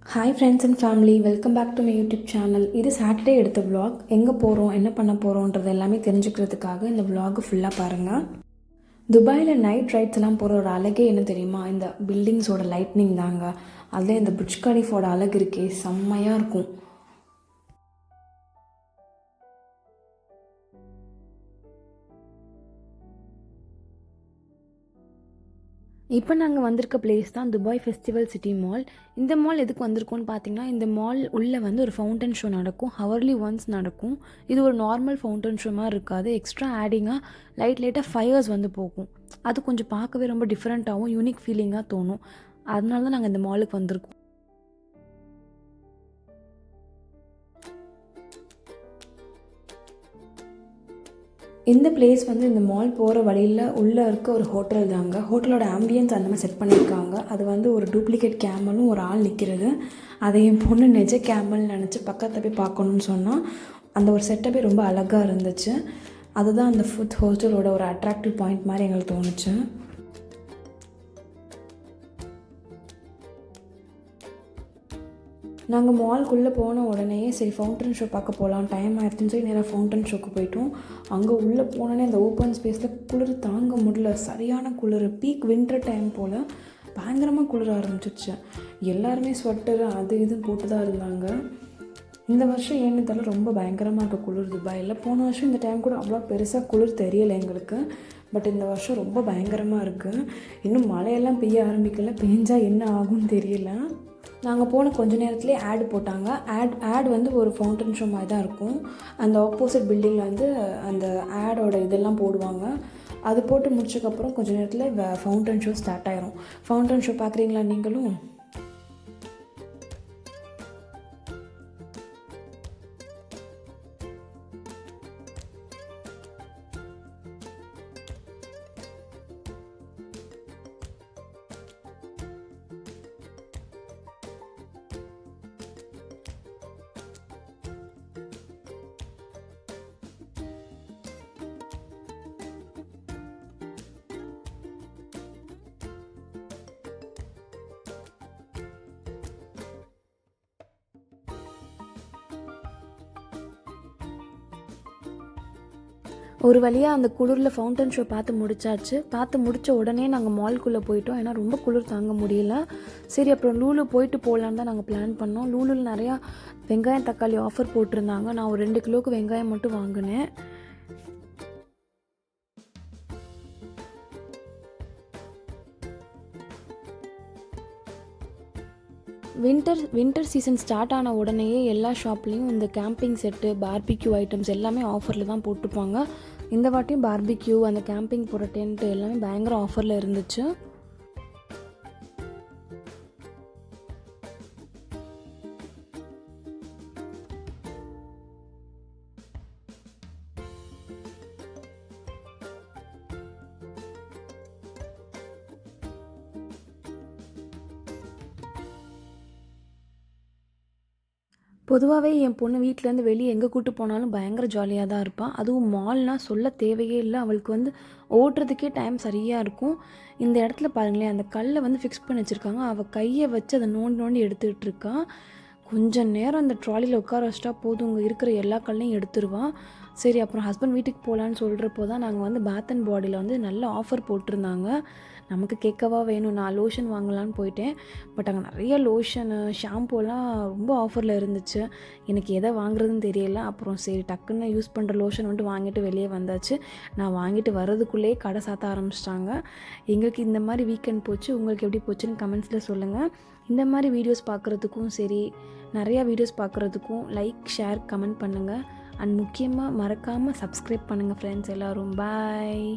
Hi friends and family, welcome back to my YouTube channel. இது Saturday எடுத்த vlog. எங்கே போகிறோம், என்ன பண்ண போகிறோன்றது எல்லாமே தெரிஞ்சுக்கிறதுக்காக இந்த vlog ஃபுல்லாக பாருங்கள். துபாயில் நைட் ரைட்ஸ் எல்லாம் போகிற ஒரு அழகே என்ன தெரியுமா? இந்த பில்டிங்ஸோட லைட்னிங் தாங்க. அதில் இந்த புர்ஜ் கலீஃபோட அழகு இருக்கே, செம்மையாக இருக்கும். இப்போ நாங்கள் வந்திருக்க பிளேஸ் தான் துபாய் ஃபெஸ்டிவல் சிட்டி மால். இந்த மால் எதுக்கு வந்திருக்கோன்னு பார்த்தீங்கன்னா, இந்த மால் உள்ளே வந்து ஒரு ஃபவுண்டன் ஷோ நடக்கும். ஹவர்லி ஒன்ஸ் நடக்கும். இது ஒரு நார்மல் ஃபவுண்டன் ஷோ மாதிரி இருக்காது. எக்ஸ்ட்ரா ஆடிங்காக லைட்டாக ஃபயர்ஸ் வந்து போகும். அது கொஞ்சம் பார்க்கவே ரொம்ப டிஃப்ரெண்ட்டாகவும் யூனிக் ஃபீலிங்காக தோணும். அதனால தான் நாங்கள் இந்த மாலுக்கு வந்திருக்கோம். இந்த பிளேஸ் வந்து இந்த மால் போகிற வழியில் உள்ளே இருக்க ஒரு ஹோட்டல் தாங்க. ஹோட்டலோட ஆம்பியன்ஸ் அந்த மாதிரி செட் பண்ணியிருக்காங்க. அது வந்து ஒரு டூப்ளிகேட் கேமலும் ஒரு ஆள் நிற்கிறது. அதை என் பொண்ணு நிஜ கேமல்னு நினச்சி பக்கத்தில் போய் பார்க்கணுன்னு சொன்னால் அந்த ஒரு செட்டப்பே ரொம்ப அழகாக இருந்துச்சு. அதுதான் அந்த ஹோட்டலோட ஒரு அட்ராக்டிவ் பாயிண்ட் மாதிரி எங்களுக்கு தோணுச்சு. நாங்கள் மால்குள்ளே போன உடனே சரி ஃபவுண்டன் ஷோ பார்க்க போகலாம், டைம் ஆகிடுச்சுன்னு சொல்லி நேராக ஃபவுண்டன் ஷோக்கு போயிட்டோம். அங்கே உள்ளே போனோன்னே அந்த ஓப்பன் ஸ்பேஸில் குளிர் தாங்க முடியல. சரியான குளிர், பீக் வின்டர் டைம் போல் பயங்கரமாக குளிர ஆரம்பிச்சிச்சு. எல்லாருமே ஸ்வெட்டரு அது இதுன்னு போட்டு தான் இருந்தாங்க. இந்த வருஷம் ஏன்னு தெரியல, ரொம்ப பயங்கரமாக இருக்க குளிர் துபாயில். போன வருஷம் இந்த டைம் கூட அவ்வளோ பெருசாக குளிர் தெரியலை எங்களுக்கு. பட் இந்த வருஷம் ரொம்ப பயங்கரமாக இருக்குது. இன்னும் மழையெல்லாம் பெய்ய ஆரம்பிக்கல, பெஞ்சால் என்ன ஆகும்னு தெரியல. நாங்கள் போன கொஞ்ச நேரத்துலேயே ஆட் போட்டாங்க. ஆட் வந்து ஒரு ஃபவுண்டன் ஷோ மாதிரி தான் இருக்கும். அந்த ஆப்போசிட் பில்டிங்கில் வந்து அந்த ஆடோட இதெல்லாம் போடுவாங்க. அது போட்டு முடிச்சதுக்கப்புறம் கொஞ்சம் நேரத்தில் ஃபவுண்டன் ஷோ ஸ்டார்ட் ஆயிரும். ஃபவுண்டன் ஷோ பார்க்குறீங்களா நீங்களும்? ஒரு வழியாக அந்த குளிரில் ஃபவுண்டன் ஷோ பார்த்து முடிச்சாச்சு. பார்த்து முடித்த உடனே நாங்கள் மால்குள்ளே போயிட்டோம். ஏன்னா ரொம்ப குளிர் தாங்க முடியல. சரி அப்புறம் லூலு போயிட்டு போகலான்னு தான் நாங்கள் பிளான் பண்ணோம். லூலுவில் நிறையா வெங்காயம் தக்காளி ஆஃபர் போட்டிருந்தாங்க. நான் ஒரு 2 கிலோவுக்கு வெங்காயம் மட்டும் வாங்கினேன். வின்டர் சீசன் ஸ்டார்ட் ஆன உடனேயே எல்லா ஷாப்லேயும் இந்த கேம்பிங் செட்டு, பார்பிக்யூ ஐட்டம்ஸ் எல்லாமே ஆஃபரில் தான் போட்டுப்பாங்க. இந்த வாட்டியும் பார்பிக்யூ, அந்த கேம்பிங் போகிற டென்ட் எல்லாமே பயங்கர ஆஃபரில் இருந்துச்சு. பொதுவாகவே என் பொண்ணு வீட்டிலேருந்து வெளியே எங்கே கூட்டு போனாலும் பயங்கர ஜாலியாக தான் இருப்பாள். அதுவும் மால்னால் சொல்ல தேவையே இல்லை. அவளுக்கு வந்து ஓட்டுறதுக்கே டைம் சரியாக இருக்கும். இந்த இடத்துல பாருங்களேன், அந்த கல்லை வந்து ஃபிக்ஸ் பண்ணி வச்சுருக்காங்க. அவள் கையை வச்சு அதை நோண்டி எடுத்துக்கிட்டு இருக்கா. கொஞ்சம் நேரம் அந்த ட்ராலியில் உட்கார வச்சிட்டா போதும், இங்கே இருக்கிற எல்லா கல்லையும் எடுத்துருவான். சரி அப்புறம் ஹஸ்பண்ட் வீட்டுக்கு போகலான்னு சொல்கிறப்போ தான் நாங்கள் வந்து பாத் அண்ட் பாடியில் வந்து நல்ல ஆஃபர் போட்டிருந்தாங்க. நமக்கு கேட்கவா வேணும், நான் லோஷன் வாங்கலான்னு போயிட்டேன். பட் அங்கே நிறைய லோஷனு, ஷாம்பூலாம் ரொம்ப ஆஃபரில் இருந்துச்சு. எனக்கு எதை வாங்குறதுன்னு தெரியல. அப்புறம் சரி டக்குன்னு யூஸ் பண்ணுற லோஷன் வந்துட்டு வாங்கிட்டு வெளியே வந்தாச்சு. நான் வாங்கிட்டு வர்றதுக்குள்ளேயே கடை சாத்த ஆரம்பிச்சிட்டாங்க. எங்களுக்கு இந்த மாதிரி வீக்கெண்ட் போச்சு. உங்களுக்கு எப்படி போச்சுன்னு கமெண்ட்ஸில் சொல்லுங்கள். இந்த மாதிரி வீடியோஸ் பார்க்குறதுக்கும் சரி, நிறையா வீடியோஸ் பார்க்குறதுக்கும் லைக், ஷேர், கமெண்ட் பண்ணுங்கள். அண்ட் முக்கியமாக மறக்காமல் சப்ஸ்கிரைப் பண்ணுங்கள் ஃப்ரெண்ட்ஸ் எல்லோரும். பாய்.